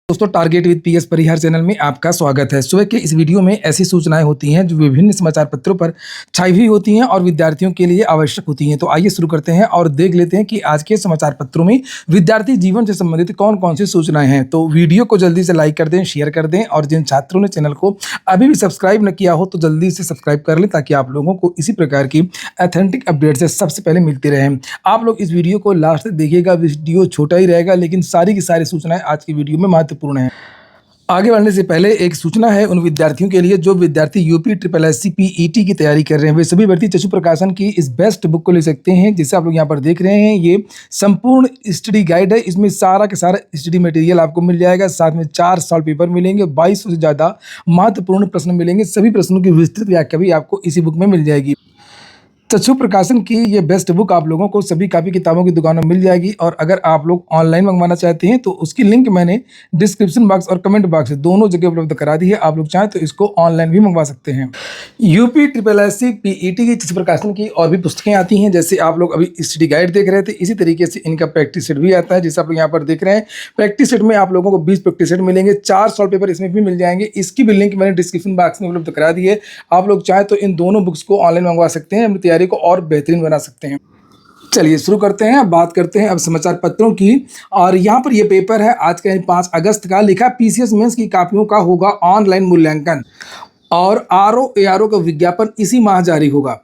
दोस्तों, target with PS Parihar channel में आपका स्वागत है। सुबह के इस वीडियो में ऐसी सूचनाएं होती हैं जो विभिन्न समाचार पत्रों पर छाई हुई होती हैं और विद्यार्थियों के लिए आवश्यक होती हैं। तो आइए शुरू करते हैं और देख लेते हैं कि आज के समाचार पत्रों में विद्यार्थी जीवन से संबंधित कौन कौन सी सूचनाएं हैं। तो वीडियो को जल्दी से लाइक कर दें, शेयर कर दें और जिन छात्रों ने चैनल को अभी भी सब्सक्राइब न किया हो तो जल्दी से सब्सक्राइब कर लें ताकि आप लोगों को इसी प्रकार की ऑथेंटिक अपडेट से सबसे पहले मिलती रहें। आप लोग इस वीडियो को लास्ट तक देखिएगा। वीडियो छोटा ही रहेगा लेकिन सारी की सारी सूचनाएं आज की वीडियो में महत्वपूर्ण हैं। आगे बढ़ने से पहले एक सूचना है उन विद्यार्थियों के लिए जो विद्यार्थी यूपी ट्रिपल एससी पीईटी की तैयारी कर रहे हैं। वे सभी भर्ती चक्षु प्रकाशन की इस बेस्ट बुक को ले सकते हैं जिसे आप लोग यहाँ पर देख रहे हैं। ये संपूर्ण स्टडी गाइड है। इसमें सारा का सारा स्टडी मटेरियल आपको मिल जाएगा। साथ में 4 सॉल्व पेपर मिलेंगे, 2200 से ज़्यादा महत्वपूर्ण प्रश्न मिलेंगे। सभी प्रश्नों की विस्तृत व्याख्या भी आपको इसी बुक में मिल जाएगी। चक्षु प्रकाशन की ये बेस्ट बुक आप लोगों को सभी कापी किताबों की दुकानों में मिल जाएगी और अगर आप लोग ऑनलाइन मंगवाना चाहते हैं तो उसकी लिंक मैंने डिस्क्रिप्शन बॉक्स और कमेंट बॉक्स दोनों जगह उपलब्ध करा दी है। आप लोग चाहें तो इसको ऑनलाइन भी मंगवा सकते हैं। यूपी ट्रिपल एससी पीईटी की चक्षु प्रकाशन की और भी पुस्तकें आती हैं। जैसे आप लोग अभी स्टडी गाइड देख रहे थे, इसी तरीके से इनका प्रैक्टिस सेट भी आता है जिसे आप लोग यहाँ पर देख रहे हैं। प्रैक्टिस सेट में आप लोगों को 20 प्रैक्टिस सेट मिलेंगे, 4 सॉल्व पेपर इसमें भी मिल जाएंगे। इसकी भी लिंक मैंने डिस्क्रिप्शन बॉक्स में उपलब्ध करा दी है। आप लोग चाहें तो इन दोनों बुक्स को ऑनलाइन मंगवा सकते हैं, अपनी तैयारी को और बेहतरीन बना सकते हैं। चलिए शुरू करते हैं। अब बात करते हैं अब समाचार पत्रों की। और यहाँ पर ये पेपर है आज का 5 अगस्त का। लिखा पीसीएस मेंस की कापियों का होगा ऑनलाइन मूल्यांकन और आरओ एआरओ का विज्ञापन इसी माह जारी होगा।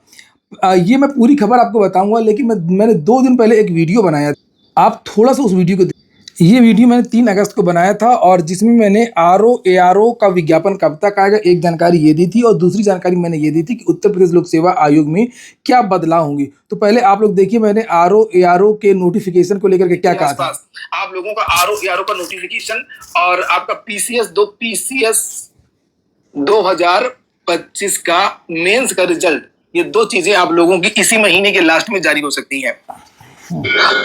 ये मैं पूरी खबर आपको बताऊंगा लेकिन मैंने 2 दिन पहले एक वीडियो बनाया। आप थोड़ा सा उस वीडियो को ये वीडियो मैंने 3 अगस्त को बनाया था और जिसमें मैंने आरओ एआरओ का विज्ञापन कब तक आएगा एक जानकारी ये दी थी और दूसरी जानकारी मैंने ये दी थी कि उत्तर प्रदेश लोक सेवा आयोग में क्या बदलाव होंगे। तो पहले आप लोग देखिए मैंने आरओ एआरओ के नोटिफिकेशन को लेकर के क्या कहा था। आप लोगों का आरओ एआरओ का नोटिफिकेशन और आपका पीसीएस 2025 का मेंस का रिजल्ट, ये 2 चीजें आप लोगों की इसी महीने के लास्ट में जारी हो सकती हैं।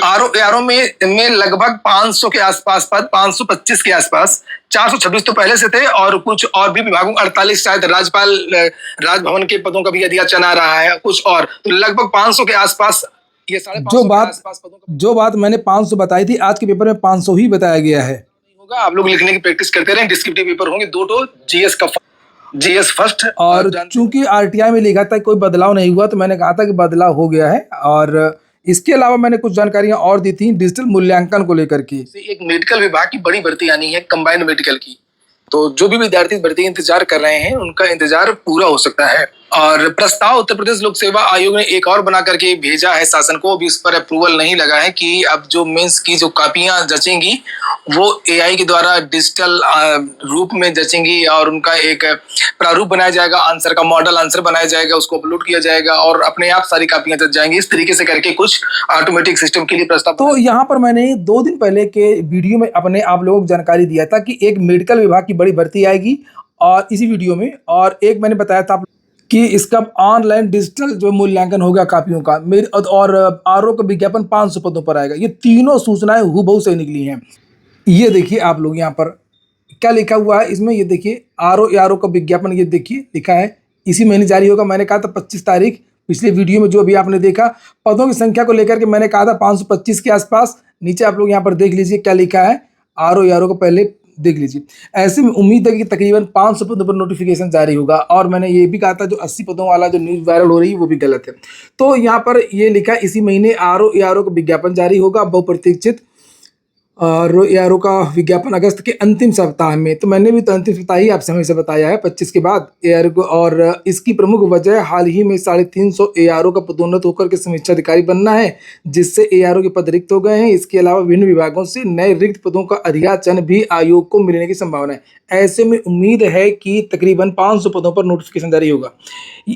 आरओ में लगभग 500 के आसपास पद, 525 के आसपास, 426 तो पहले से थे और कुछ और भी विभागों 48 शायद राज्यपाल राजभवन के पदों का भी अधियाचन आ रहा है कुछ और, तो लगभग 500 के आसपास ये 550 जो बात मैंने 500 बताई थी आज के पेपर में 500 ही बताया गया है। होगा आप लोग लिखने की प्रैक्टिस करते रहें। डिस्क्रिप्टिव पेपर होंगे 2 जीएस फर्स्ट और चूंकि आरटीआई में लिखा था कोई बदलाव नहीं हुआ तो मैंने कहा था कि बदलाव हो गया है। और इसके अलावा मैंने कुछ जानकारियां और दी थी डिजिटल मूल्यांकन को लेकर के। एक मेडिकल विभाग की बड़ी भर्ती आनी है, कंबाइंड मेडिकल की। तो जो भी विद्यार्थी भर्ती इंतजार कर रहे हैं उनका इंतजार पूरा हो सकता है। और प्रस्ताव उत्तर प्रदेश लोक सेवा आयोग ने एक और बना करके भेजा है शासन को, अभी इस पर अप्रूवल नहीं लगा है कि अब जो मेंस की जो कापियां जचेंगी वो एआई के द्वारा डिजिटल रूप में जचेंगी और उनका एक प्रारूप बनाया जाएगा, आंसर का मॉडल आंसर बनाया जाएगा, उसको अपलोड किया जाएगा और अपने आप सारी कापियां जच जाएंगी। इस तरीके से करके कुछ ऑटोमेटिक सिस्टम के लिए प्रस्ताव। तो यहाँ पर मैंने 2 दिन पहले के वीडियो में अपने आप लोगों को जानकारी दिया था कि एक मेडिकल विभाग की बड़ी भर्ती आएगी और इसी वीडियो में, और एक मैंने बताया था कि इसका ऑनलाइन डिजिटल जो मूल्यांकन होगा कापियों का और आरओ का विज्ञापन 500 पदों पर आएगा। ये तीनों सूचनाएं हूबहू से निकली हैं। ये देखिए आप लोग यहाँ पर क्या लिखा हुआ है इसमें, ये देखिए आरओ एआरओ का विज्ञापन, ये देखिए लिखा है इसी महीने जारी होगा। मैंने कहा था 25 तारीख, पिछले वीडियो में जो अभी आपने देखा। पदों की संख्या को लेकर के मैंने कहा था 525 के आसपास। नीचे आप लोग यहाँ पर देख लीजिए क्या लिखा है, आरओ एआरओ को पहले देख लीजिए। ऐसे में उम्मीद है कि तकरीबन 500 पदों पर नोटिफिकेशन जारी होगा। और मैंने ये भी कहा था जो 80 पदों वाला जो न्यूज़ वायरल हो रही है वो भी गलत है। तो यहाँ पर ये लिखा है इसी महीने आरओ एआरओ का विज्ञापन जारी होगा, बहुप्रतीक्षित आरओ एआरओ का विज्ञापन अगस्त के अंतिम सप्ताह में। तो मैंने भी तो अंतिम सप्ताह ही आप समय से बताया है 25 के बाद एआरओ को। और इसकी प्रमुख वजह हाल ही में 350 एआरओ का पदोन्नत होकर के समीक्षा अधिकारी बनना है जिससे एआरओ के पद रिक्त हो गए हैं। इसके अलावा विभिन्न विभागों से नए रिक्त पदों का अधियाचन भी आयोग को मिलने की संभावना है। ऐसे में उम्मीद है कि तकरीबन 500 पदों पर नोटिफिकेशन जारी होगा।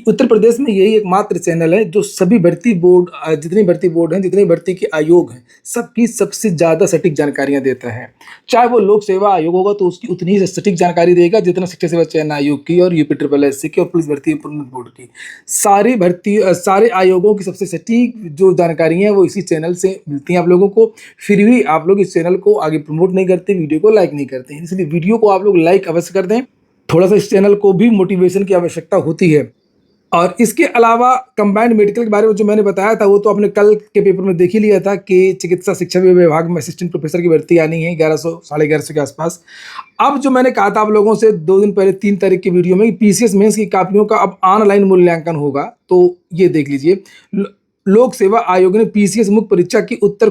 उत्तर प्रदेश में यही एकमात्र चैनल है जो सभी भर्ती बोर्ड, जितनी भर्ती बोर्ड हैं, जितनी भर्ती के आयोग हैं, सबकी सबसे ज़्यादा सटीक जानकारियां देता है। चाहे वो लोक सेवा आयोग होगा तो उसकी उतनी ही सटीक जानकारी देगा जितना शिक्षा सेवा चयन आयोग की और यूपी ट्रिपल एससी की और पुलिस भर्ती बोर्ड की। सारे आयोगों की सबसे सटीक जो जानकारी है वो इसी चैनल से मिलती हैं आप लोगों को। फिर भी आप लोग इस चैनल को आगे प्रमोट नहीं करते, वीडियो को लाइक नहीं करते, इसलिए वीडियो को आप लोग लाइक अवश्य कर दें। थोड़ा सा इस चैनल को भी मोटिवेशन की आवश्यकता होती है। और इसके अलावा कंबाइंड मेडिकल के बारे में जो मैंने बताया था वो तो आपने कल के पेपर में देख ही लिया था कि चिकित्सा शिक्षा विभाग में असिस्टेंट प्रोफेसर की भर्ती आनी है 1100 साढ़े 1100 के आसपास। अब जो मैंने कहा था आप लोगों से 2 दिन पहले 3 तारीख की वीडियो में पीसीएस मेंस की कॉपियों का अब ऑनलाइन मूल्यांकन होगा, तो ये देख लीजिए। लोक सेवा आयोग ने पीसीएस मुख्य परीक्षा की उत्तर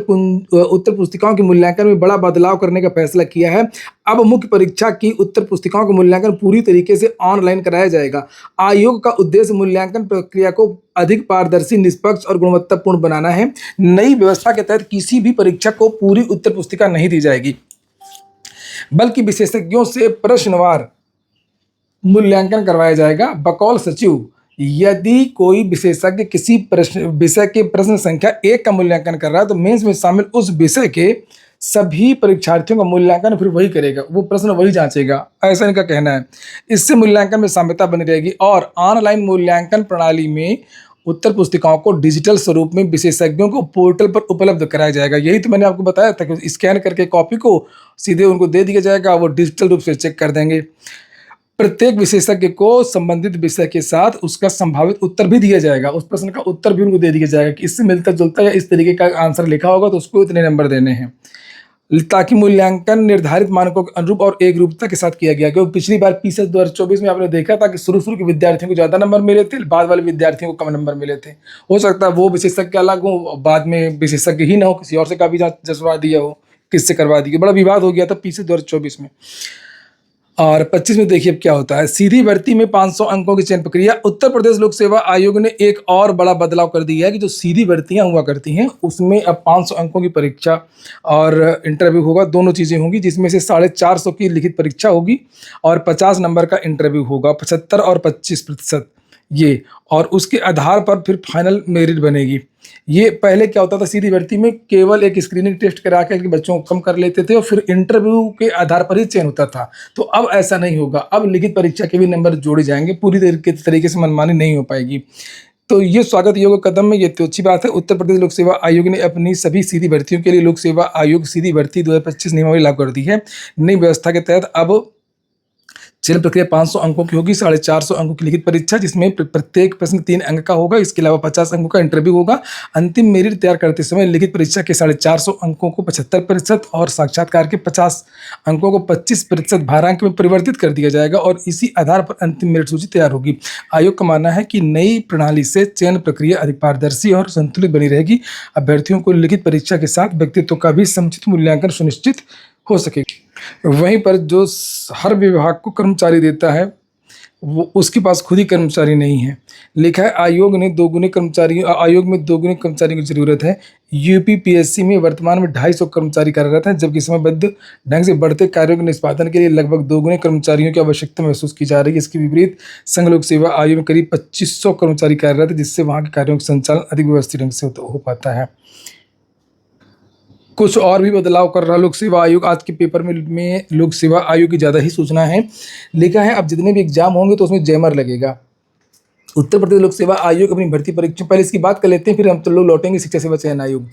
पुस्तिकाओं के मूल्यांकन में बड़ा बदलाव करने का फैसला किया है। अब मुख्य परीक्षा की उत्तर पुस्तिकाओं का मूल्यांकन पूरी तरीके से ऑनलाइन कराया जाएगा। आयोग का उद्देश्य मूल्यांकन प्रक्रिया को अधिक पारदर्शी, निष्पक्ष और गुणवत्तापूर्ण बनाना है। नई व्यवस्था के तहत किसी भी परीक्षा को पूरी उत्तर पुस्तिका नहीं दी जाएगी, बल्कि विशेषज्ञों से प्रश्नवार मूल्यांकन करवाया जाएगा। बकौल सचिव, यदि कोई विशेषज्ञ किसी विषय के प्रश्न संख्या 1 का मूल्यांकन कर रहा है तो मेंस में शामिल उस विषय के सभी परीक्षार्थियों का मूल्यांकन फिर वही करेगा, वो प्रश्न वही जांचेगा, ऐसा इनका कहना है। इससे मूल्यांकन में साम्यता बनी रहेगी और ऑनलाइन मूल्यांकन प्रणाली में उत्तर पुस्तिकाओं को डिजिटल स्वरूप में विशेषज्ञों को पोर्टल पर उपलब्ध कराया जाएगा। यही तो मैंने आपको बताया था कि स्कैन करके कॉपी को सीधे उनको दे दिया जाएगा, वो डिजिटल रूप से चेक कर देंगे। प्रत्येक विशेषज्ञ को संबंधित विषय के साथ उसका संभावित उत्तर भी दिया जाएगा, उस प्रश्न का उत्तर भी उनको दे दिया जाएगा कि इससे मिलता जुलता या इस तरीके का आंसर लिखा होगा तो उसको इतने नंबर देने हैं, ताकि मूल्यांकन निर्धारित मानकों के अनुरूप और एक रूपता के साथ किया गया। क्योंकि पिछली बार पीसीएस 2024 में आपने देखा था कि शुरू के विद्यार्थियों को ज़्यादा नंबर मिले थे, बाद वाले विद्यार्थियों को कम नंबर मिले थे। हो सकता है वो विशेषज्ञ अलग हो, बाद में विशेषज्ञ ही ना हो, किसी और से का भी जसवा दिया हो, किससे करवा दिया, बड़ा विवाद हो गया था पीसीएस 2024 में। और 25 में देखिए अब क्या होता है। सीधी भर्ती में 500 अंकों की चयन प्रक्रिया। उत्तर प्रदेश लोक सेवा आयोग ने एक और बड़ा बदलाव कर दिया है कि जो सीधी भर्तियां हुआ करती हैं उसमें अब 500 अंकों की परीक्षा और इंटरव्यू होगा, दोनों चीज़ें होंगी, जिसमें से 450 की लिखित परीक्षा होगी और 50 नंबर का इंटरव्यू होगा, 75 और 25% ये, और उसके आधार पर फिर फाइनल मेरिट बनेगी। ये पहले क्या होता था, सीधी भर्ती में केवल एक स्क्रीनिंग टेस्ट करा के बच्चों को कम कर लेते थे और फिर इंटरव्यू के आधार पर ही चयन होता था। तो अब ऐसा नहीं होगा, अब लिखित परीक्षा के भी नंबर जोड़े जाएंगे, पूरी तरीके से मनमानी नहीं हो पाएगी। तो ये स्वागत योग्य कदम है, ये तो अच्छी बात है। उत्तर प्रदेश लोक सेवा आयोग ने अपनी सभी सीधी भर्तियों के लिए लोक सेवा आयोग सीधी भर्ती 2025 नियमावली लागू कर दी है। नई व्यवस्था के तहत अब चयन प्रक्रिया 500 अंकों की होगी, 450 अंकों की लिखित परीक्षा जिसमें प्रत्येक प्रश्न 3 अंक का होगा, इसके अलावा 50 अंकों का इंटरव्यू होगा। अंतिम मेरिट तैयार करते समय लिखित परीक्षा के 450 अंकों को 75% और साक्षात्कार के 50 अंकों को 25% भारांक में परिवर्तित कर दिया जाएगा और इसी आधार पर अंतिम मेरिट सूची तैयार होगी। आयोग का मानना है कि नई प्रणाली से चयन प्रक्रिया अधिक पारदर्शी और संतुलित बनी रहेगी। अभ्यर्थियों को लिखित परीक्षा के साथ व्यक्तित्व का भी समुचित मूल्यांकन सुनिश्चित हो सकेगी। वहीं पर जो हर विभाग को कर्मचारी देता है वो उसके पास खुद ही कर्मचारी नहीं है। लिखा है आयोग में 2 गुने कर्मचारियों की जरूरत है। यूपीपीएससी में वर्तमान में 250 कर्मचारी कार्यरत हैं, जबकि समयबद्ध ढंग से बढ़ते कार्यों के निष्पादन के लिए लगभग 2 गुने कर्मचारियों की आवश्यकता महसूस की जा रही है। इसके विपरीत संघ लोक सेवा आयोग में करीब 2500 कर्मचारी कार्यरत है, जिससे वहाँ के कार्यों का संचालन अधिक व्यवस्थित ढंग से हो पाता है। कुछ और भी बदलाव कर रहा लोक सेवा आयोग। आज के पेपर में लोक सेवा आयोग की ज़्यादा ही सूचना है। लिखा है अब जितने भी एग्जाम होंगे तो उसमें जैमर लगेगा। उत्तर प्रदेश लोक सेवा आयोग अपनी भर्ती परीक्षा, पहले इसकी बात कर लेते हैं फिर हम तो लोग लौटेंगे शिक्षा सेवा चयन आयोग।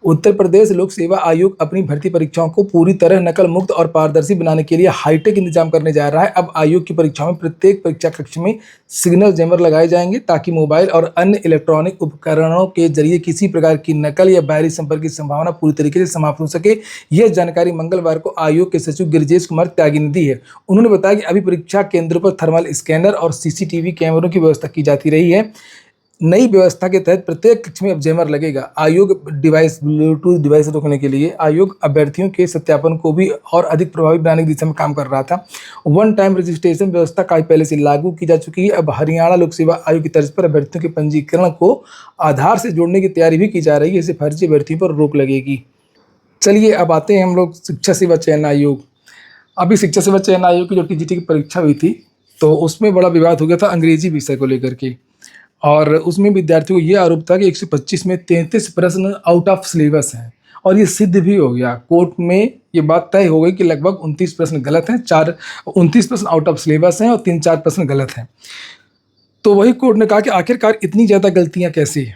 उत्तर प्रदेश लोक सेवा आयोग अपनी भर्ती परीक्षाओं को पूरी तरह नकल मुक्त और पारदर्शी बनाने के लिए हाईटेक इंतजाम करने जा रहा है। अब आयोग की परीक्षाओं में प्रत्येक परीक्षा कक्ष में सिग्नल जैमर लगाए जाएंगे ताकि मोबाइल और अन्य इलेक्ट्रॉनिक उपकरणों के जरिए किसी प्रकार की नकल या बाहरी संपर्क की संभावना पूरी तरीके से समाप्त हो सके। यह जानकारी मंगलवार को आयोग के सचिव गिरिजेश कुमार त्यागी ने दी है। उन्होंने बताया कि अभी परीक्षा केंद्रों पर थर्मल स्कैनर और सीसीटीवी कैमरों की व्यवस्था की जाती रही है। नई व्यवस्था के तहत प्रत्येक कक्ष में अब जैमर लगेगा। आयोग डिवाइस ब्लूटूथ डिवाइस रोकने के लिए आयोग अभ्यर्थियों के सत्यापन को भी और अधिक प्रभावी बनाने की दिशा में काम कर रहा था। वन टाइम रजिस्ट्रेशन व्यवस्था काफी पहले से लागू की जा चुकी है। अब हरियाणा लोक सेवा आयोग की तर्ज पर अभ्यर्थियों के पंजीकरण को आधार से जोड़ने की तैयारी भी की जा रही है। इससे फर्जी अभ्यर्थियों पर रोक लगेगी। चलिए अब आते हैं हम लोग शिक्षा सेवा चयन आयोग। अभी शिक्षा सेवा चयन आयोग की जो टीजीटी की परीक्षा हुई थी तो उसमें बड़ा विवाद हो गया था अंग्रेजी विषय को लेकर के, और उसमें विद्यार्थियों को ये आरोप था कि 125 में 33 प्रश्न आउट ऑफ सिलेबस हैं, और ये सिद्ध भी हो गया। कोर्ट में ये बात तय हो गई कि लगभग 29 प्रश्न गलत हैं, 29 प्रश्न आउट ऑफ सिलेबस हैं और 3-4 प्रश्न गलत हैं। तो वही कोर्ट ने कहा कि आखिरकार इतनी ज़्यादा गलतियाँ कैसे,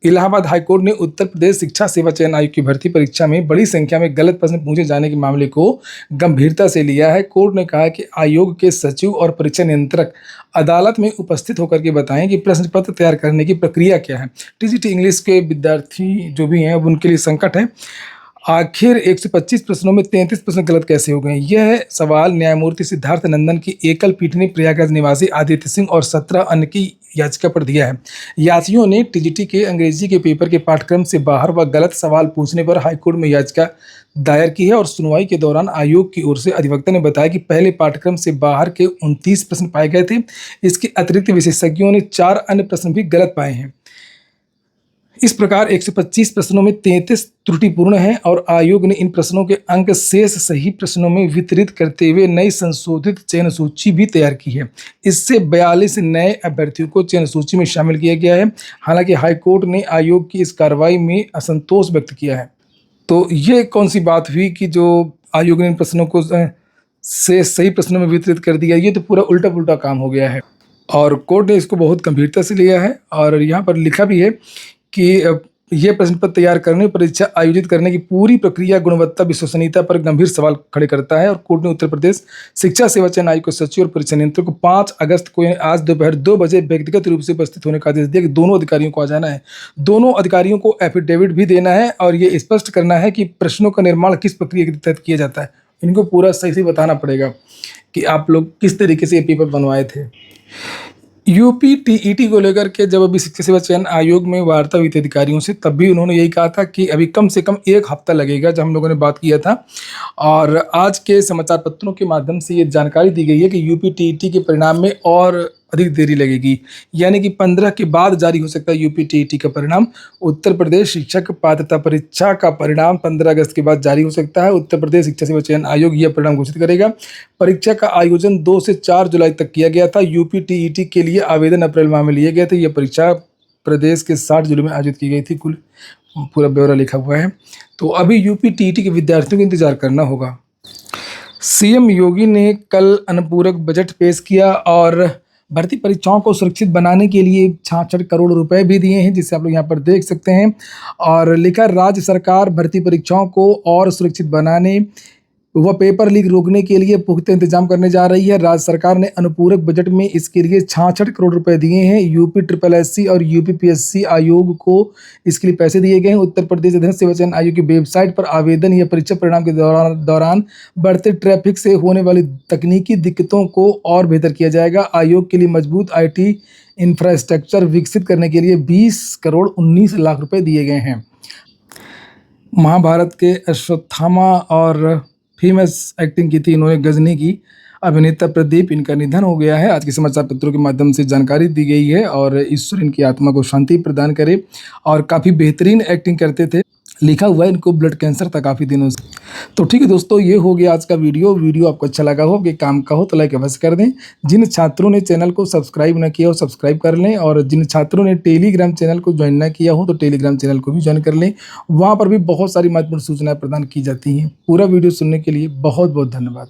इलाहाबाद हाईकोर्ट ने उत्तर प्रदेश शिक्षा सेवा चयन आयोग की भर्ती परीक्षा में बड़ी संख्या में गलत प्रश्न पूछे जाने के मामले को गंभीरता से लिया है। कोर्ट ने कहा कि आयोग के सचिव और परीक्षा नियंत्रक अदालत में उपस्थित होकर के बताएं कि प्रश्न पत्र तैयार करने की प्रक्रिया क्या है। टीजीटी इंग्लिश के विद्यार्थी जो भी हैं अब उनके लिए संकट है। आखिर 125 प्रश्नों में 33 प्रश्न गलत कैसे हो गए? यह सवाल न्यायमूर्ति सिद्धार्थ नंदन की एकल पीठ ने प्रयागराज निवासी आदित्य सिंह और 17 अन्य की याचिका पर दिया है। याचियों ने टीजीटी के अंग्रेजी के पेपर के पाठ्यक्रम से बाहर व गलत सवाल पूछने पर हाईकोर्ट में याचिका दायर की है और सुनवाई के दौरान आयोग की ओर से अधिवक्ता ने बताया कि पहले पाठ्यक्रम से बाहर के 29 प्रश्न पाए गए थे। इसके अतिरिक्त विशेषज्ञों ने 4 अन्य प्रश्न भी गलत पाए हैं। इस प्रकार 125 प्रश्नों में 33 त्रुटिपूर्ण हैं और आयोग ने इन प्रश्नों के अंक शेष सही प्रश्नों में वितरित करते हुए नई संशोधित चयन सूची भी तैयार की है। इससे 42 नए अभ्यर्थियों को चयन सूची में शामिल किया गया है। हालांकि हाईकोर्ट ने आयोग की इस कार्रवाई में असंतोष व्यक्त किया है। तो ये कौन सी बात हुई कि जो आयोग ने इन प्रश्नों को से सही प्रश्नों में वितरित कर दिया? ये तो पूरा उल्टा पुल्टा काम हो गया है और कोर्ट ने इसको बहुत गंभीरता से लिया है। और यहाँ पर लिखा भी है कि यह प्रश्न पत्र तैयार करने, परीक्षा आयोजित करने की पूरी प्रक्रिया गुणवत्ता, विश्वसनीयता पर गंभीर सवाल खड़े करता है। और कोर्ट ने उत्तर प्रदेश शिक्षा सेवा चयन आयोग के सचिव और परीक्षा नियंत्रक को 5 अगस्त को आज दोपहर 2 बजे व्यक्तिगत रूप से उपस्थित होने का आदेश दिया कि दोनों अधिकारियों को आ जाना है। दोनों अधिकारियों को एफिडेविट भी देना है और ये स्पष्ट करना है कि प्रश्नों का निर्माण किस प्रक्रिया के तहत किया जाता है। इनको पूरा सही से बताना पड़ेगा कि आप लोग किस तरीके से ये पेपर बनवाए थे। यूपी टीईटी को लेकर के जब अभी शिक्षा सेवा चयन आयोग में वार्ता हुई थी अधिकारियों से, तब भी उन्होंने यही कहा था कि अभी कम से कम 1 हफ्ता लगेगा, जब हम लोगों ने बात किया था। और आज के समाचार पत्रों के माध्यम से ये जानकारी दी गई है कि यूपी टीईटी के परिणाम में और अधिक देरी लगेगी, यानी कि 15 के बाद जारी हो सकता है यूपी टीईटी का परिणाम। उत्तर प्रदेश शिक्षक पात्रता परीक्षा का परिणाम 15 अगस्त के बाद जारी हो सकता है। उत्तर प्रदेश शिक्षा सेवा चयन आयोग यह परिणाम घोषित करेगा। परीक्षा का आयोजन 2 से 4 जुलाई तक किया गया था। यूपी टीईटी के लिए आवेदन अप्रैल माह में लिए गए थे। यह परीक्षा प्रदेश के 60 जिलों में आयोजित की गई थी। कुल पूरा ब्यौरा लिखा हुआ है। तो अभी यूपी टीईटी के विद्यार्थियों को इंतजार करना होगा। सीएम योगी ने कल अनुपूरक बजट पेश किया और भर्ती परीक्षाओं को सुरक्षित बनाने के लिए 66 करोड़ रुपए भी दिए हैं, जिसे आप लोग यहाँ पर देख सकते हैं। और लिखा, राज्य सरकार भर्ती परीक्षाओं को और सुरक्षित बनाने व पेपर लीक रोकने के लिए पुख्ता इंतजाम करने जा रही है। राज्य सरकार ने अनुपूरक बजट में इसके लिए 66 करोड़ रुपए दिए हैं। यूपी SSSC और यूपीपीएससी आयोग को इसके लिए पैसे दिए गए हैं। उत्तर प्रदेश अध्ययन सेवा चयन आयोग की वेबसाइट पर आवेदन या परीक्षा परिणाम के दौरान बढ़ते ट्रैफिक से होने वाली तकनीकी दिक्कतों को और बेहतर किया जाएगा। आयोग के लिए मजबूत IT इंफ्रास्ट्रक्चर विकसित करने के लिए 20 करोड़ 19 लाख रुपए दिए गए हैं। महाभारत के अश्वत्थामा और फेमस एक्टिंग की थी इन्होंने गजनी की अभिनेता प्रदीप, इनका निधन हो गया है। आज के समाचार पत्रों के माध्यम से जानकारी दी गई है और ईश्वर इनकी आत्मा को शांति प्रदान करे। और काफ़ी बेहतरीन एक्टिंग करते थे। लिखा हुआ है इनको ब्लड कैंसर था काफ़ी दिनों से। तो ठीक है दोस्तों, ये हो गया आज का वीडियो आपको अच्छा लगा हो, कि काम का हो तो लाइक अवश्य कर दें। जिन छात्रों ने चैनल को सब्सक्राइब न किया हो सब्सक्राइब कर लें, और जिन छात्रों ने टेलीग्राम चैनल को ज्वाइन न किया हो तो टेलीग्राम चैनल को भी ज्वाइन कर लें। वहाँ पर भी बहुत सारी महत्वपूर्ण सूचनाएं प्रदान की जाती हैं। पूरा वीडियो सुनने के लिए बहुत बहुत धन्यवाद।